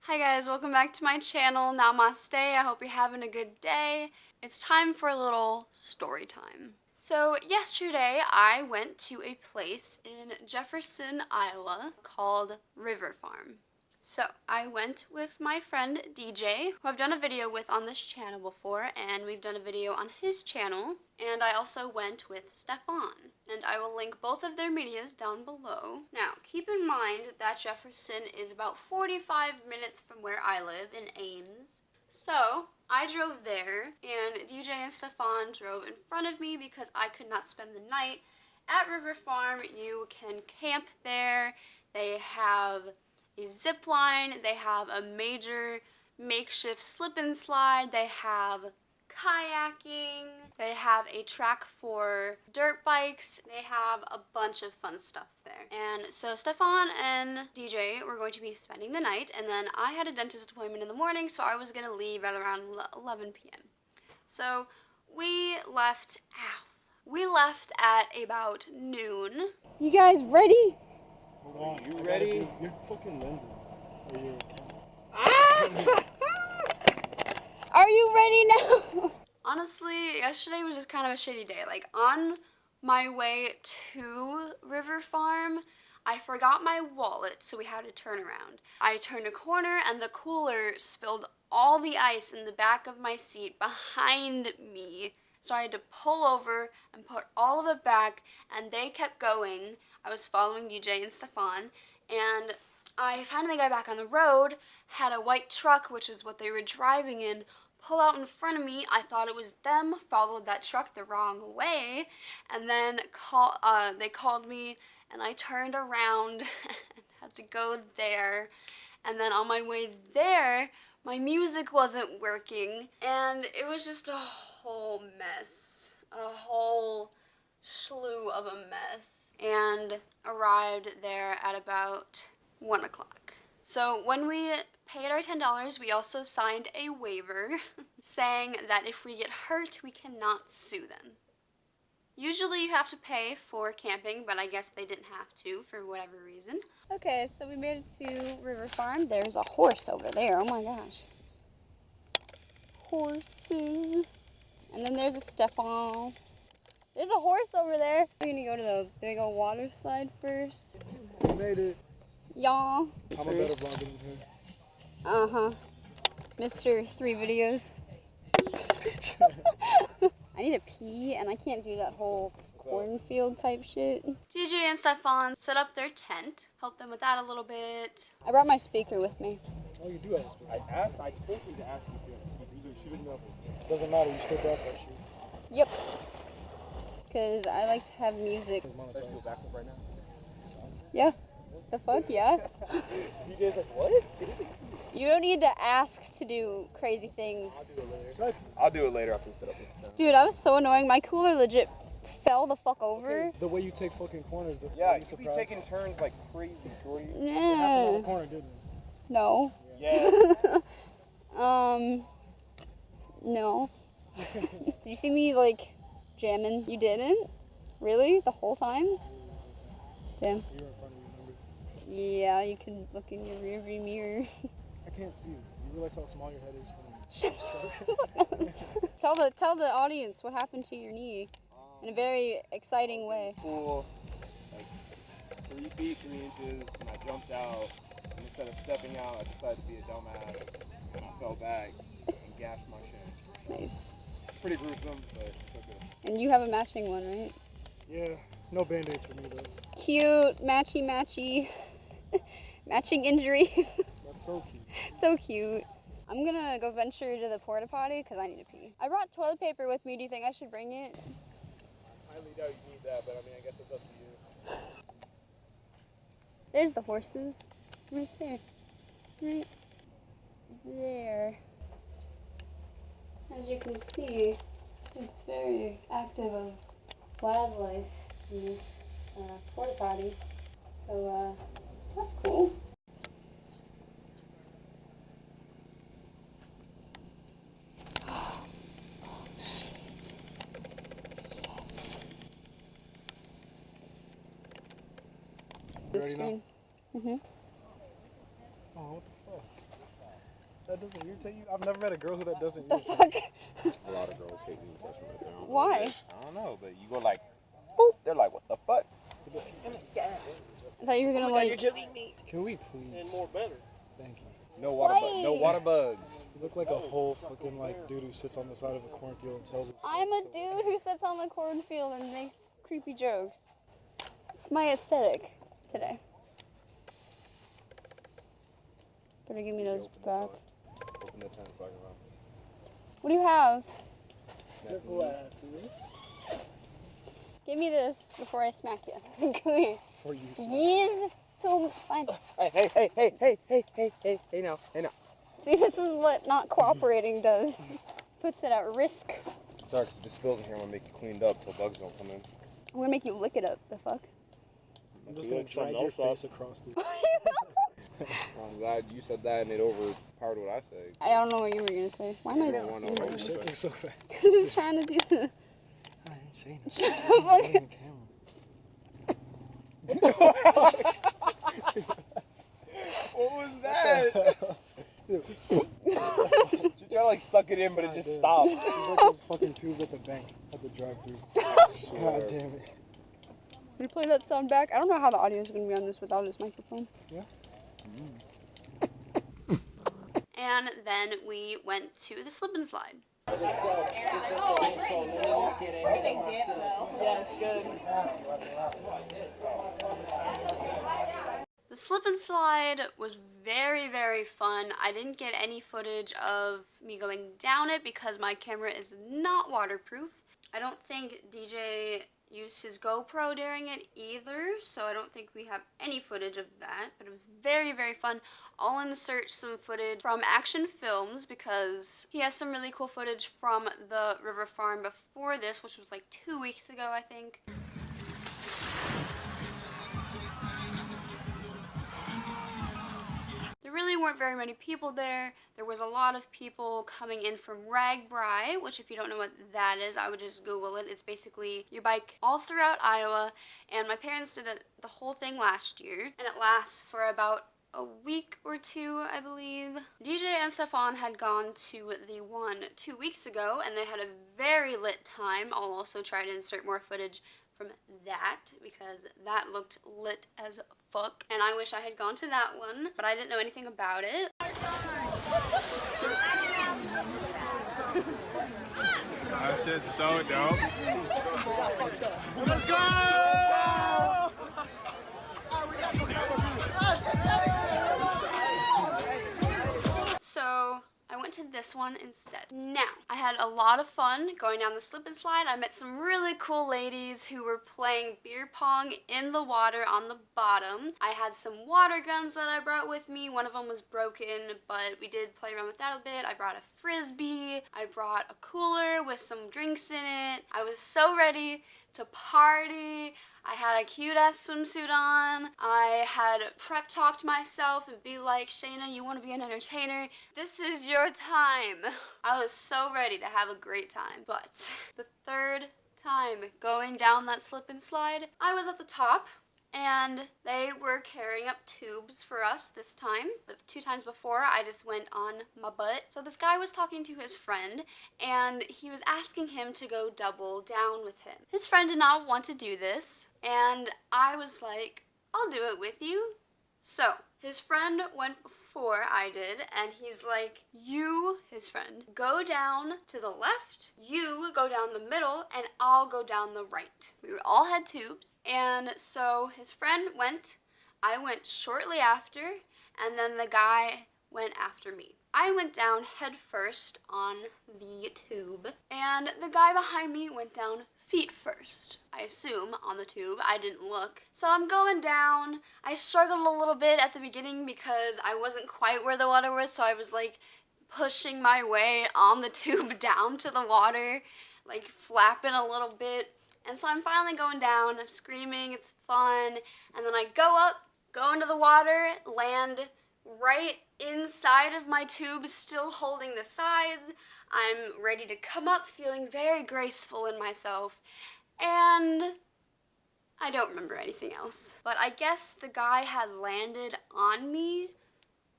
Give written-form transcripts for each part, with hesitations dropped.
Hi guys, welcome back to my channel. Namaste. I hope you're having a good day. It's time for a little story time. So yesterday I went to a place in Jefferson, Iowa called RiverFarm. So I went with my friend DJ, who I've done a video with on this channel before, and we've done a video on his channel. And I also went with Stefan, and I will link both of their medias down below. Now, keep in mind that Jefferson is about 45 minutes from where I live in Ames. So I drove there, and DJ and Stefan drove in front of me because I could not spend the night at RiverFarm. You can camp there. They have a zip line, they have a major makeshift slip and slide, they have kayaking, they have a track for dirt bikes, they have a bunch of fun stuff there. And so Stefan and DJ were going to be spending the night, and then I had a dentist appointment in the morning, so I was going to leave at around 11 p.m. So we left at about noon. You guys ready? Hold on, you ready? Your fucking lenses. Are you ready now? Honestly, yesterday was just kind of a shitty day. Like, on my way to RiverFarm, I forgot my wallet, so we had to turn around. I turned a corner, and the cooler spilled all the ice in the back of my seat behind me. So I had to pull over and put all of it back, and they kept going. I was following DJ and Stefan, and I finally got back on the road, had a white truck, which is what they were driving in, pull out in front of me. I thought it was them, followed that truck the wrong way, and then they called me, and I turned around and had to go there. And then on my way there, my music wasn't working, and it was just a whole mess, a whole slew of a mess, and arrived there at about 1 o'clock. So when we paid our $10, we also signed a waiver saying that if we get hurt, we cannot sue them. Usually you have to pay for camping, but I guess they didn't have to for whatever reason. Okay, so we made it to RiverFarm. There's a horse over there. Oh my gosh. Horses. And then there's a Stefan. There's a horse over there. We're gonna go to the big old water slide first. We made it. Y'all. I'm a better vlogger than him. Uh-huh. Mr. 3 videos. I need to pee, and I can't do that whole cornfield type shit. DJ and Stefan set up their tent. Helped them with that a little bit. I brought my speaker with me. Oh, you do have a speaker. I told you to ask you if you have a speaker. She doesn't know. Doesn't matter, you still got that shit. Yep. Because I like to have music. Right now? Yeah. The fuck, yeah. You guys like, what? You don't need to ask to do crazy things. I'll do it later after we set up this. Dude, I was so annoying. My cooler legit fell the fuck over. Okay, the way you take fucking corners. Yeah, you be taking turns like crazy, shorty. It happened on the corner, didn't it? No. Yeah. No. Did you see me, like, jamming? You didn't? Really? The whole time? Damn. You were in front of you, remember? Yeah, you can look in your rearview mirror. I can't see you. You realize how small your head is from Tell the audience what happened to your knee in a very exciting way. Pool, like 3 feet, 3 inches, and I jumped out. And instead of stepping out, I decided to be a dumbass, and I fell back and gashed my shin. So, Nice. pretty gruesome, but it's okay. And you have a matching one, right? Yeah, no band-aids for me though. Cute, matchy. Matching injuries. That's so cute. So cute. I'm gonna go venture to the porta potty because I need to pee. I brought toilet paper with me. Do you think I should bring it? I highly doubt you need that, but I mean, I guess it's up to you. There's the horses. Right there. Right there. As you can see, it's very active of wildlife in this porta potty. So, that's cool. The screen. Oh, what the fuck? That doesn't irritate you? I've never met a girl who that doesn't The irritate. fuck? A lot of girls hate when you touch them right there. Why? I don't know, but you go like, boop. They're like, what the fuck? I thought you were gonna like. Can we please? And more better. Thank you. No water bugs. No water bugs. You look like a whole fucking like dude who sits on the side of a cornfield and tells us. I'm a dude who sits on the cornfield and makes creepy jokes. It's my aesthetic today. Better give me those back. Open the tent so I can run. What do you have? Your glasses. Give me this before I smack you. Come here. For you. Give to fine. Hey now. See, this is what not cooperating does. Puts it at risk. Sorry, because if it spills in here, I'm going to make it cleaned up so bugs don't come in. I'm gonna make you lick it up. The fuck? I'm just gonna drag your face across the. I'm glad you said that and it overpowered what I said. I don't know what you were gonna say. Why am I don't want to know. Shaking so fast. I'm just trying to do the. I am saying it. Shut the What was that? She tried to like suck it in, but it just stopped. She's like those fucking tubes at the bank at the drive-thru. God damn it. Can you play that sound back? I don't know how the audio is gonna be on this without his microphone. Yeah. And then we went to the slip and slide. The slip and slide was very, very fun. I didn't get any footage of me going down it because my camera is not waterproof. I don't think DJ used his GoPro during it either, so I don't think we have any footage of that, but it was very, very fun. I'll insert some footage from Action Films because he has some really cool footage from the RiverFarm before this, which was like 2 weeks ago, I think. There really weren't very many people there. There was a lot of people coming in from RiverFarm, which if you don't know what that is, I would just Google it. It's basically you bike all throughout Iowa, and my parents did the whole thing last year, and it lasts for about a week or two, I believe. DJ and Stefan had gone to the one 2 weeks ago, and they had a very lit time. I'll also try to insert more footage from that because that looked lit as fuck, and I wish I had gone to that one, but I didn't know anything about it. That shit's so dope. Let's go! So I went to this one instead. Now, I had a lot of fun going down the slip and slide. I met some really cool ladies who were playing beer pong in the water on the bottom. I had some water guns that I brought with me. One of them was broken, but we did play around with that a bit. I brought a frisbee. I brought a cooler with some drinks in it. I was so ready to party. I had a cute ass swimsuit on. I had prep talked myself and be like, Shayna, you want to be an entertainer? This is your time. I was so ready to have a great time. But the third time going down that slip and slide, I was at the top and they were carrying up tubes for us this time. The 2 times before, I just went on my butt. So this guy was talking to his friend, and he was asking him to go double down with him. His friend did not want to do this, and I was like, I'll do it with you. So his friend went before I did, and he's like, you, his friend, go down to the left, you go down the middle, and I'll go down the right. We all had tubes, and so his friend went, I went shortly after, and then the guy went after me. I went down head first on the tube, and the guy behind me went down feet first, I assume, on the tube. I didn't look. So I'm going down. I struggled a little bit at the beginning because I wasn't quite where the water was, so I was like pushing my way on the tube down to the water, like flapping a little bit. And so I'm finally going down, I'm screaming, it's fun, and then I go up, go into the water, land right inside of my tube, still holding the sides. I'm ready to come up, feeling very graceful in myself, and I don't remember anything else. But I guess the guy had landed on me,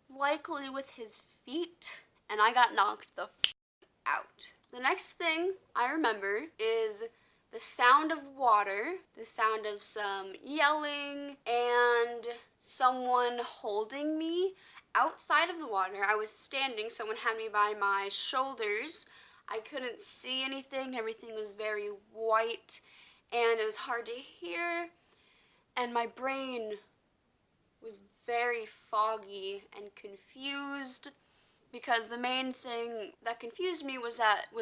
likely with his feet, and I got knocked the out. The next thing I remember is the sound of water, the sound of some yelling, and someone holding me outside of the water. I was standing, someone had me by my shoulders. I couldn't see anything, everything was very white, and it was hard to hear, and my brain was very foggy and confused, because the main thing that confused me was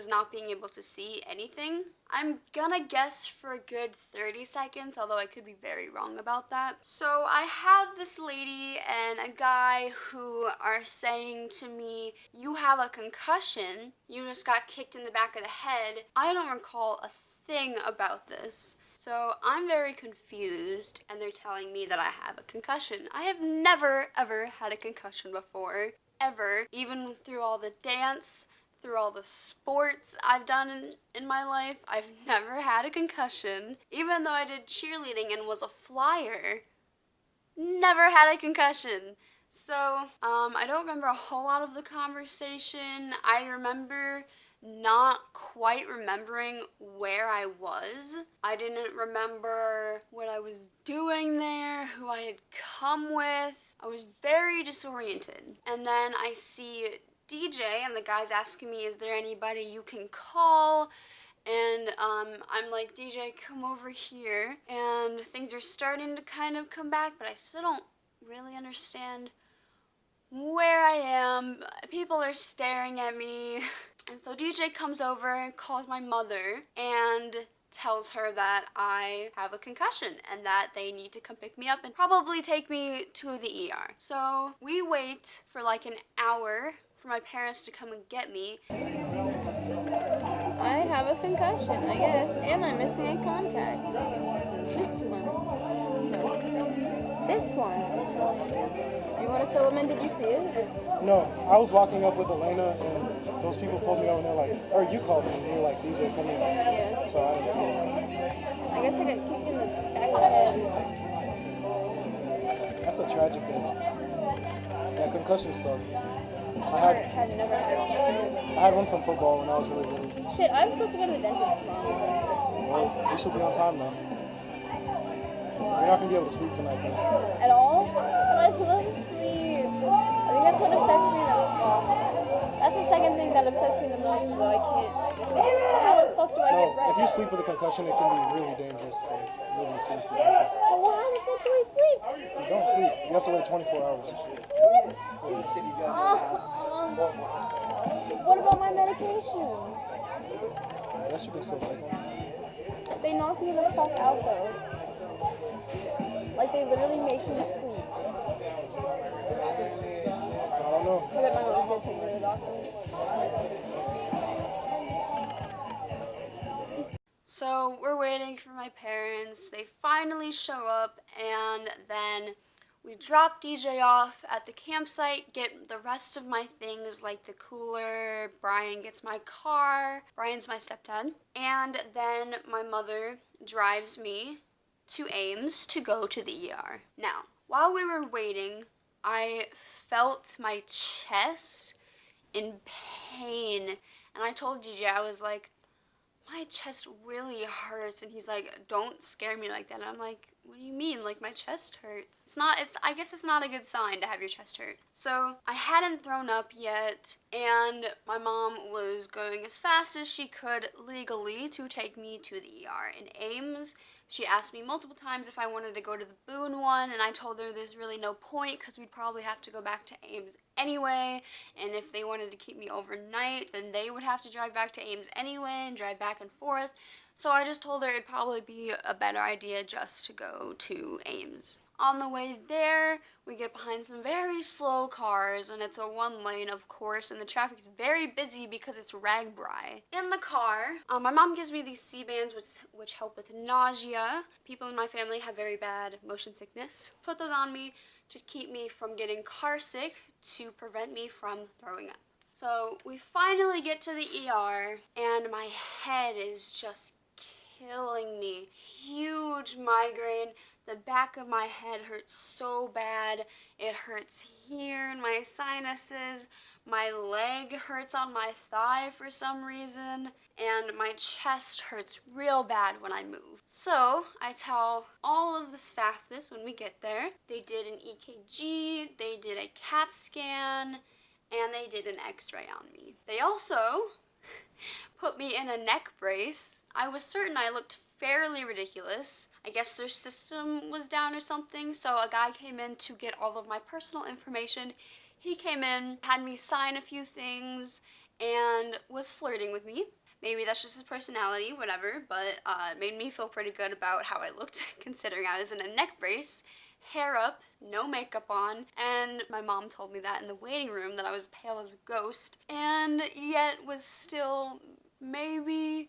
not being able to see anything. I'm gonna guess for a good 30 seconds, although I could be very wrong about that. So I have this lady and a guy who are saying to me, "You have a concussion, you just got kicked in the back of the head." I don't recall a thing about this. So I'm very confused, and they're telling me that I have a concussion. I have never, ever had a concussion before. Ever. Even through all the dance, through all the sports I've done in my life, I've never had a concussion. Even though I did cheerleading and was a flyer, never had a concussion. So, I don't remember a whole lot of the conversation. I remember not quite remembering where I was. I didn't remember what I was doing there, who I had come with. I was very disoriented. And then I see DJ, and the guy's asking me, "Is there anybody you can call?" And I'm like, "DJ, come over here." And things are starting to kind of come back, but I still don't really understand where I am. People are staring at me. And so DJ comes over and calls my mother and tells her that I have a concussion and that they need to come pick me up and probably take me to the ER. So we wait for like an hour for my parents to come and get me. I have a concussion, I guess, and I'm missing a contact. This one. No. This one. You want to fill them in? Did you see it? No, I was walking up with Elena, and those people pulled me over, and they're like, or you called me, and you were like, "These are coming." Yeah. So I didn't see it. I guess I got kicked in the back of the head. That's a tragic day. Yeah, concussions suck. I've never had one. I had one from football when I was really little. Shit, I'm supposed to go to the dentist tomorrow. Well, we should be on time now. You're not gonna be able to sleep tonight, though. At all? I love sleep. I think that's what obsesses me the most. That's the second thing that obsesses me the most, is that I can't sleep. How the fuck do I get rest? If you sleep with a concussion, it can be really dangerous. Like, really seriously dangerous. But how the fuck do I sleep? You don't sleep. You have to wait 24 hours. What? What about my medications? I guess you can still take them. They knock me the fuck out though. Like they literally make me sleep. I don't know. I bet my mom's gonna take me to the doctor. So we're waiting for my parents. They finally show up, and then we drop DJ off at the campsite, get the rest of my things like the cooler. Brian gets my car. Brian's my stepdad. And then my mother drives me to Ames to go to the ER. Now, while we were waiting, I felt my chest in pain. And I told DJ, I was like, "My chest really hurts." And he's like, "Don't scare me like that." And I'm like, "What do you mean? Like, my chest hurts?" I guess it's not a good sign to have your chest hurt. So I hadn't thrown up yet, and my mom was going as fast as she could legally to take me to the ER in Ames. She asked me multiple times if I wanted to go to the Boone one, and I told her there's really no point because we'd probably have to go back to Ames anyway, and if they wanted to keep me overnight, then they would have to drive back to Ames anyway and drive back and forth. So I just told her it'd probably be a better idea just to go to Ames. On the way there, we get behind some very slow cars, and it's a one lane, of course, and the traffic is very busy because it's Ragbri. In the car, my mom gives me these C-bands which help with nausea. People in my family have very bad motion sickness. Put those on me to keep me from getting car sick, to prevent me from throwing up. So we finally get to the ER, and my head is just killing me. Huge migraine. The back of my head hurts so bad. It hurts here in my sinuses. my leg hurts on my thigh for some reason, and my chest hurts real bad when I move. So I tell all of the staff this when we get there. They did an EKG, they did a CAT scan, and they did an x-ray on me. They also put me in a neck brace. I was certain I looked fairly ridiculous. I guess their system was down or something, so a guy came in to get all of my personal information. He came in, had me sign a few things, and was flirting with me. Maybe that's just his personality, whatever, but it made me feel pretty good about how I looked, considering I was in a neck brace, hair up, no makeup on, and my mom told me that in the waiting room that I was pale as a ghost, and yet was still maybe,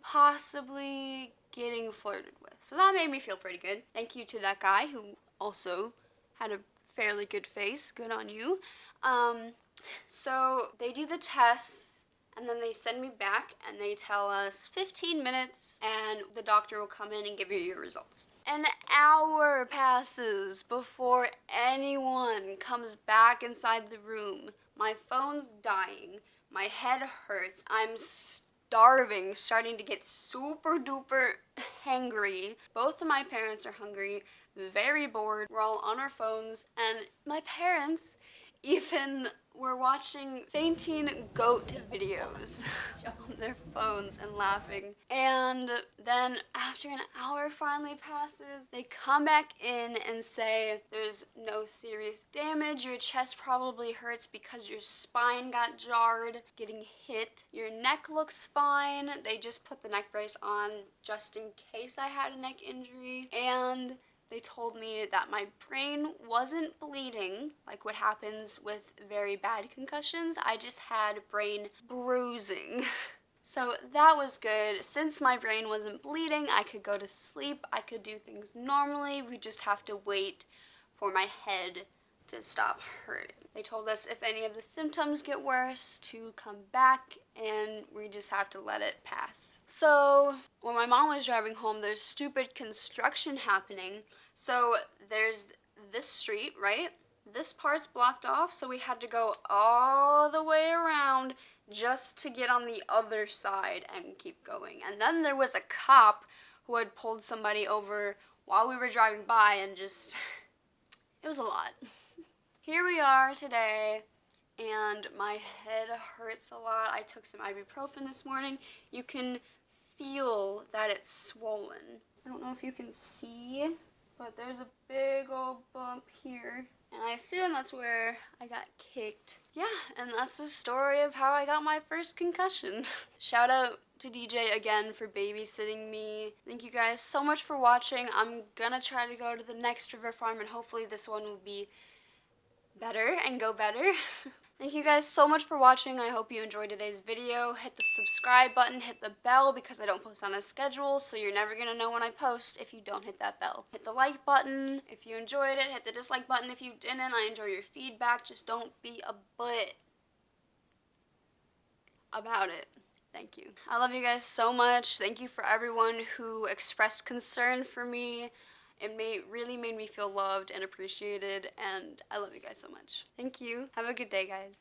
possibly getting flirted with. So that made me feel pretty good. Thank you to that guy who also had a fairly good face. Good on you. So they do the tests, and then they send me back and they tell us 15 minutes and the doctor will come in and give you your results. An hour passes before anyone comes back inside the room. My phone's dying. My head hurts. I'm starving, starting to get super duper hangry. Both of my parents are hungry, very bored. We're all on our phones, and my parents even were watching fainting goat videos on their phones and laughing. And then after an hour finally passes, they come back in and say, there's no serious damage. Your chest probably hurts because your spine got jarred getting hit. Your neck looks fine. They just put the neck brace on just in case I had a neck injury. And they told me that my brain wasn't bleeding, like what happens with very bad concussions. I just had brain bruising. So that was good. Since my brain wasn't bleeding, I could go to sleep. I could do things normally. We just have to wait for my head to stop hurting. They told us if any of the symptoms get worse to come back, and we just have to let it pass. So when my mom was driving home, there's stupid construction happening. So there's this street, right? This part's blocked off, so we had to go all the way around just to get on the other side and keep going. And then there was a cop who had pulled somebody over while we were driving by, and just, it was a lot. Here we are today, and my head hurts a lot. I took some ibuprofen this morning. You can feel that it's swollen. I don't know if you can see, but there's a big old bump here. And I assume that's where I got kicked. Yeah, and that's the story of how I got my first concussion. Shout out to DJ again for babysitting me. Thank you guys so much for watching. I'm gonna try to go to the next RiverFarm, and hopefully this one will be better and go better. Thank you guys so much for watching. I hope you enjoyed today's video. Hit the subscribe button, hit the bell, because I don't post on a schedule, so you're never gonna know when I post if you don't hit that bell. Hit the like button if you enjoyed it. Hit the dislike button if you didn't. I enjoy your feedback. Just don't be a butt about it. Thank you. I love you guys so much. Thank you for everyone who expressed concern for me. It really made me feel loved and appreciated, and I love you guys so much. Thank you. Have a good day, guys.